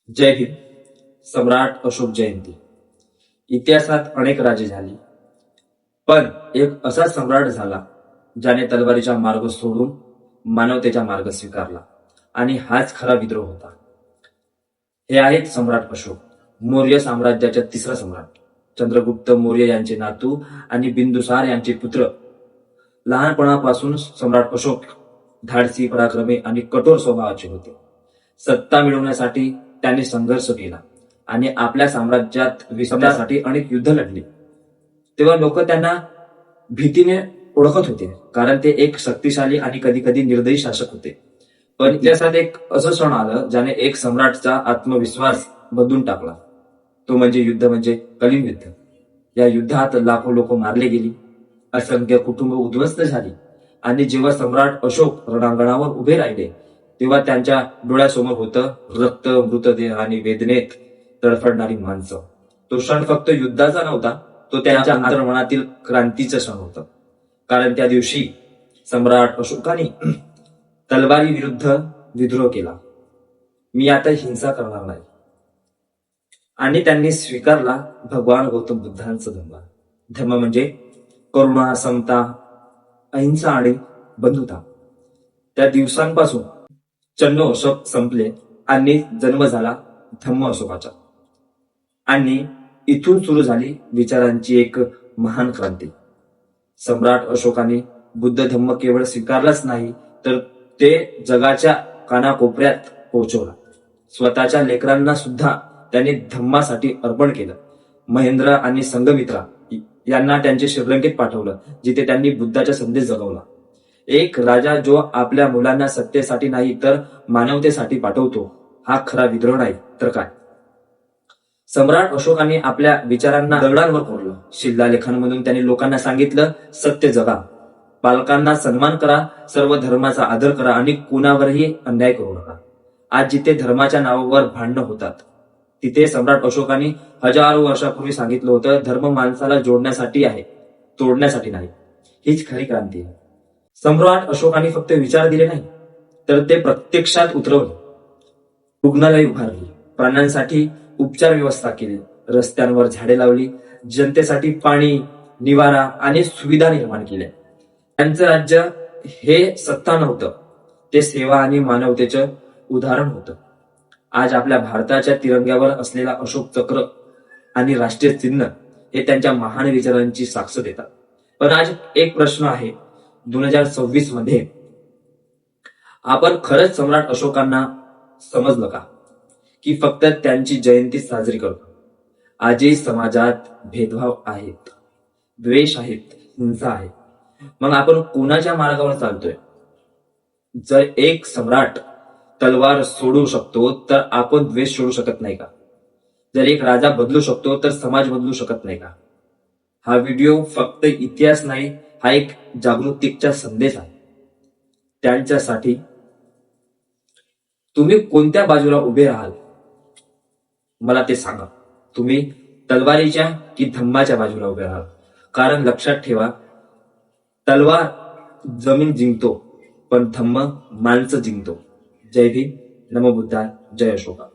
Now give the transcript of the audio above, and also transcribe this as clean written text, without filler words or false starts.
जय भीम. सम्राट अशोक जयंती. इतिहासात अनेक राजे झाली, पण एक असा सम्राट झाला ज्याने तलवारीचा मार्ग सोडून मानवतेचा मार्ग स्वीकारला, आणि हाच खरा विद्रोह होता. हे आहेत सम्राट अशोक, मौर्य साम्राज्याचा तिसरा सम्राट. चंद्रगुप्त मौर्य यांचे नातू आणि बिंदुसार यांचे पुत्र. लहानपणापासून सम्राट अशोक धाडसी, पराक्रमी आणि कठोर स्वभावाचे होते. सत्ता मिळवण्यासाठी त्यांनी संघर्ष केला आणि आपल्या साम्राज्यात विस्तारासाठी अनेक युद्ध लढली. तेव्हा लोक त्यांना भीतीने ओळखत होते, कारण ते एक शक्तिशाली आणि कधी कधी निर्दयी शासक होते. पण इतिहासात एक असं क्षण आलं ज्याने एक सम्राटचा आत्मविश्वास बदलून टाकला. तो म्हणजे युद्ध, म्हणजे कलिंग युद्ध. या युद्धात लाखो लोक मारले गेली, असंख्य कुटुंब उद्ध्वस्त झाली, आणि जेव्हा सम्राट अशोक रणांगणावर उभे राहिले तेव्हा त्यांच्या डोळ्यासमोर होतं रक्त, मृतदेह आणि वेदनेत तडफडणारी माणसं. तो क्षण फक्त युद्धाचा नव्हता, तो त्यांच्या अंतर्मनातील क्रांतीचा क्षण होता. कारण त्या दिवशी सम्राट अशोकाने तलवारी विरुद्ध विद्रोह केला. मी आता हिंसा करणार नाही, आणि त्यांनी स्वीकारला भगवान गौतम बुद्धांचा धर्म. धर्म म्हणजे करुणा, समता, अहिंसा आणि बंधुता. त्या दिवसांपासून 94 अशोक संपले आणि जन्म झाला धम्म अशोकाचा. आणि इथून सुरू झाली विचारांची एक महान क्रांती. सम्राट अशोकाने बुद्ध धम्म केवळ स्वीकारलाच नाही, तर ते जगाच्या कानाकोपऱ्यात पोहोचवला. स्वतःच्या लेकरांना सुद्धा त्यांनी धम्मासाठी अर्पण केलं. महेंद्र आणि संघमित्रा यांना त्यांचे श्रीलंकेत पाठवलं, जिथे त्यांनी बुद्धाचा संदेश जगवला. एक राजा जो आपल्या मुलांना सत्तेसाठी नाही तर मानवतेसाठी पाठवतो, हा खरा विद्रोह नाही तर काय. सम्राट अशोकाने आपल्या विचारांना दगडांवर कोरलं. शिलालेखांमधून त्यांनी लोकांना सांगितलं, सत्य जगा, पालकांना सन्मान करा, सर्व धर्माचा आदर करा आणि कुणावरही अन्याय करू नका. आज जिथे धर्माच्या नावावर भांडणं होतात, तिथे सम्राट अशोकाने हजारो वर्षापूर्वी सांगितलं होतं, धर्म माणसाला जोडण्यासाठी आहे, तोडण्यासाठी नाही. हीच खरी क्रांती आहे. सम्राट अशोकाने फक्त विचार दिले नाही, तर ते प्रत्यक्षात उतरवले. रुग्णालय उभारली, प्राण्यांसाठी उपचार व्यवस्था केली, रस्त्यांवर झाडे लावली, जनतेसाठी पाणी, निवारा आणि सुविधा निर्माण केल्या. त्यांचं राज्य हे सत्ता नव्हतं, ते सेवा आणि मानवतेचं उदाहरण होतं. आज आपल्या भारताच्या तिरंग्यावर असलेला अशोक चक्र आणि राष्ट्रीय चिन्ह हे त्यांच्या महान विचारांची साक्ष देतात. पण आज एक प्रश्न आहे, 2026 मध्ये आपण खरंच सम्राट अशोकांना समजलं का, की फक्त त्यांची जयंती साजरी करतो? आजही समाजात भेदभाव आहेत, द्वेष आहेत, हिंसा आहे. मग आपण कोणाच्या मार्गावर चालतोय? जर एक सम्राट तलवार सोडू शकतो, तर आपण द्वेष सोडू शकत नाही का? जर एक राजा बदलू शकतो, तर समाज बदलू शकत नाही का? हा व्हिडिओ फक्त इतिहास नाही, हा एक जागृतीचा संदेश आहे. त्यांच्यासाठी तुम्ही कोणत्या बाजूला उभे राहाल, मला ते सांगा. तुम्ही तलवारीच्या की धम्माच्या बाजूला उभे राहाल? कारण लक्षात ठेवा, तलवार जमीन जिंकतो, पण धम्म माणसं जिंकतो. जय भीम, नमो बुद्धाय, जय अशोका.